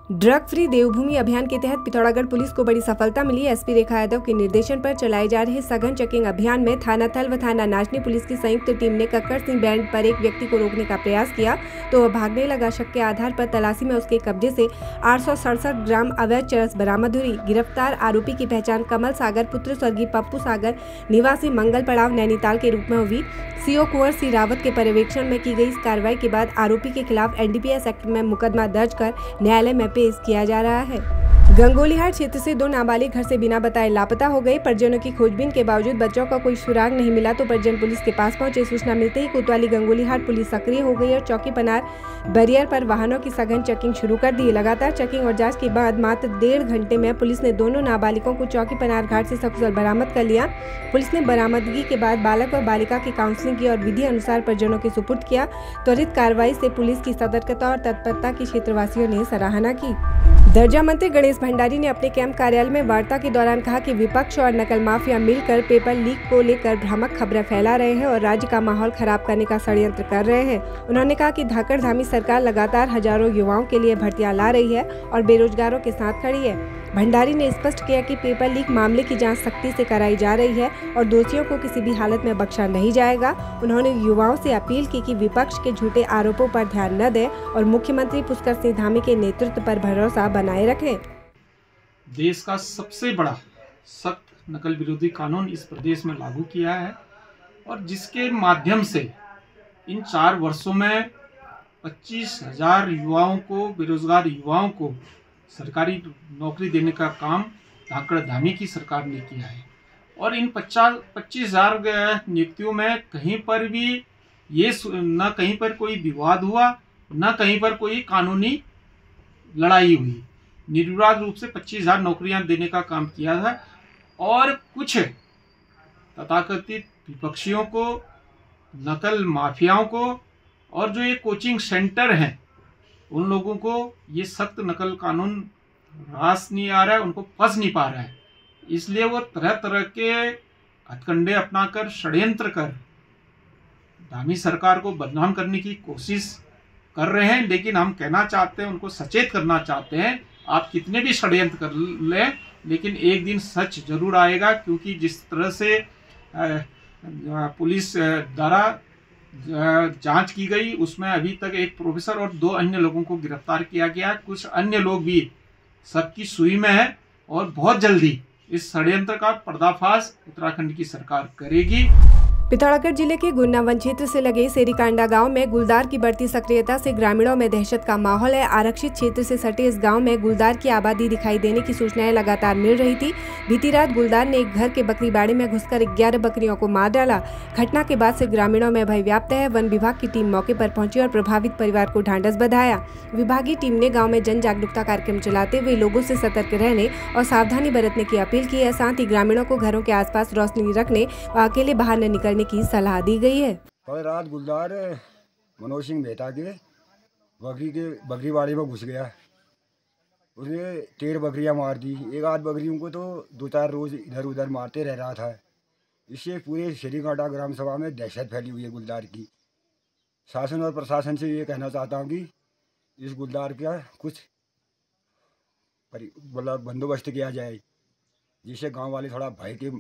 Drug free देवभूमि अभियान के तहत पिथौरागढ़ पुलिस को बड़ी सफलता मिली। एसपी रेखा यादव के निर्देशन पर चलाए जा रहे सघन चेकिंग अभियान में थाना थल व थाना नाचनी पुलिस की संयुक्त टीम ने कक्कड़ सिंह बैंड पर एक व्यक्ति को रोकने का प्रयास किया तो वह भागने लगा। शक के आधार पर तलाशी में उसके कब्जे से 867 ग्राम अवैध चरस बरामद हुई। गिरफ्तार आरोपी की पहचान कमल सागर पुत्र स्वर्गीय पप्पू सागर निवासी मंगल पड़ाव नैनीताल के रूप में हुई। सीओ कुंवर सिंह रावत के पर्यवेक्षण में की गई इस कार्रवाई के बाद आरोपी के खिलाफ एनडीपीएस एक्ट में मुकदमा दर्ज कर न्यायालय में पेश किया जा रहा है। गंगोलीहाट क्षेत्र से 2 नाबालिग घर से बिना बताए लापता हो गए। परिजनों की खोजबीन के बावजूद बच्चों का कोई सुराग नहीं मिला तो परिजन पुलिस के पास पहुंचे। सूचना मिलते ही कोतवाली गंगोलीहाट पुलिस सक्रिय हो गई और चौकी पनार बैरियर पर वाहनों की सघन चेकिंग शुरू कर दी। लगातार चेकिंग और जांच के बाद मात्र 1.5 घंटे में पुलिस ने दोनों नाबालिगों को चौकी पनार घाट से सकुशल बरामद कर लिया। पुलिस ने बरामदगी के बाद बालक व बालिका की काउंसलिंग की और विधि अनुसार परिजनों के सुपुर्द किया। त्वरित कार्रवाई से पुलिस की सतर्कता और तत्परता की क्षेत्रवासियों ने सराहना की। दर्जा मंत्री गणेश भंडारी ने अपने कैंप कार्यालय में वार्ता के दौरान कहा कि विपक्ष और नकल माफिया मिलकर पेपर लीक को लेकर भ्रामक खबरें फैला रहे हैं और राज्य का माहौल खराब करने का षड्यंत्र कर रहे हैं। उन्होंने कहा कि धाकड़धामी सरकार लगातार हजारों युवाओं के लिए भर्तियां ला रही है और बेरोजगारों के साथ खड़ी है। भंडारी ने स्पष्ट किया कि पेपर लीक मामले की जांच सख्ती से कराई जा रही है और दोषियों को किसी भी हालत में बख्शा नहीं जाएगा। उन्होंने युवाओं से अपील की कि विपक्ष के झूठे आरोपों पर ध्यान न दें और मुख्यमंत्री पुष्कर सिंह धामी के नेतृत्व पर भरोसा बनाए रखें। देश का सबसे बड़ा सख्त नकल विरोधी कानून इस प्रदेश में लागू किया है और जिसके माध्यम से इन 4 वर्षों में 25,000 युवाओं को, बेरोजगार युवाओं को सरकारी नौकरी देने का काम धाकड़धामी की सरकार ने किया है। और इन 25,000 नियुक्तियों में कहीं पर भी ये न कहीं पर कोई विवाद हुआ, न कहीं पर कोई कानूनी लड़ाई हुई। निर्विवाद रूप से 25,000 नौकरियां देने का काम किया था और कुछ तथाकथित विपक्षियों को, नकल माफियाओं को और जो ये कोचिंग सेंटर हैं उन लोगों को ये सख्त नकल कानून रास नहीं आ रहा है, उनको फंस नहीं पा रहा है। इसलिए वो तरह तरह के हथकंडे अपनाकर षड्यंत्र कर धामी सरकार को बदनाम करने की कोशिश कर रहे हैं। लेकिन हम कहना चाहते हैं, उनको सचेत करना चाहते हैं, आप कितने भी षड्यंत्र कर लें लेकिन एक दिन सच जरूर आएगा। क्योंकि जिस तरह से पुलिस द्वारा जांच की गई उसमें अभी तक एक प्रोफेसर और 2 अन्य लोगों को गिरफ्तार किया गया। कुछ अन्य लोग भी सबकी सुई में है और बहुत जल्दी इस षड्यंत्र का पर्दाफाश उत्तराखंड की सरकार करेगी। पिथौरागढ़ जिले के गुन्ना वन क्षेत्र से लगे सेरीकांडा गांव में गुलदार की बढ़ती सक्रियता से ग्रामीणों में दहशत का माहौल है। आरक्षित क्षेत्र से सटे इस गांव में गुलदार की आबादी दिखाई देने की सूचनाएं लगातार मिल रही थी। बीती रात गुलदार ने एक घर के बकरी बाड़े में घुसकर 11 बकरियों को मार डाला। घटना के बाद से ग्रामीणों में भय व्याप्त है। वन विभाग की टीम मौके पर पहुंची और प्रभावित परिवार को ढांढस बंधाया। विभागीय टीम ने गाँव में जन जागरूकता कार्यक्रम चलाते हुए लोगों से सतर्क रहने और सावधानी बरतने की अपील की है। साथ ही ग्रामीणों को घरों के आसपास रोशनी रखने व अकेले बाहर न निकलने की सलाह दी गई है। कल रात गुलदार मनोज सिंह मेहता के बकरी बाड़ी में घुस गया। उसने 13 बकरियां मार दी। एक आध बकरियों को तो 2-4 रोज इधर उधर मारते रह रहा था। इससे पूरे सेरीकांडा ग्राम सभा में दहशत फैली हुई है गुलदार की। शासन और प्रशासन से ये कहना चाहता हूँ कि इस गुलदार का कुछ बंदोबस्त किया जाए जिससे गांव वाले थोड़ा भय के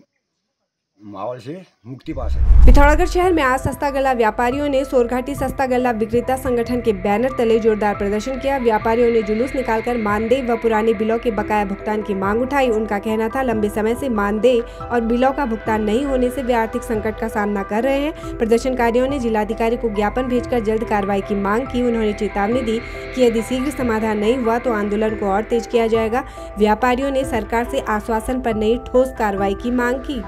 माहौल से मुक्ति पा सके। पिथौरागढ़ शहर में आज सस्ता गल्ला व्यापारियों ने सोरघाटी सस्ता गल्ला विक्रेता संगठन के बैनर तले जोरदार प्रदर्शन किया। व्यापारियों ने जुलूस निकालकर मानदेय व पुराने बिलों के बकाया भुगतान की मांग उठाई। उनका कहना था लंबे समय से मानदेय और बिलों का भुगतान नहीं होने से वे आर्थिक संकट का सामना कर रहे हैं। प्रदर्शनकारियों ने जिलाधिकारी को ज्ञापन भेजकर जल्द कार्रवाई की मांग की। उन्होंने चेतावनी दी कि यदि शीघ्र समाधान नहीं हुआ तो आंदोलन को और तेज किया जाएगा। व्यापारियों ने सरकार से आश्वासन पर नई ठोस कार्रवाई की मांग की।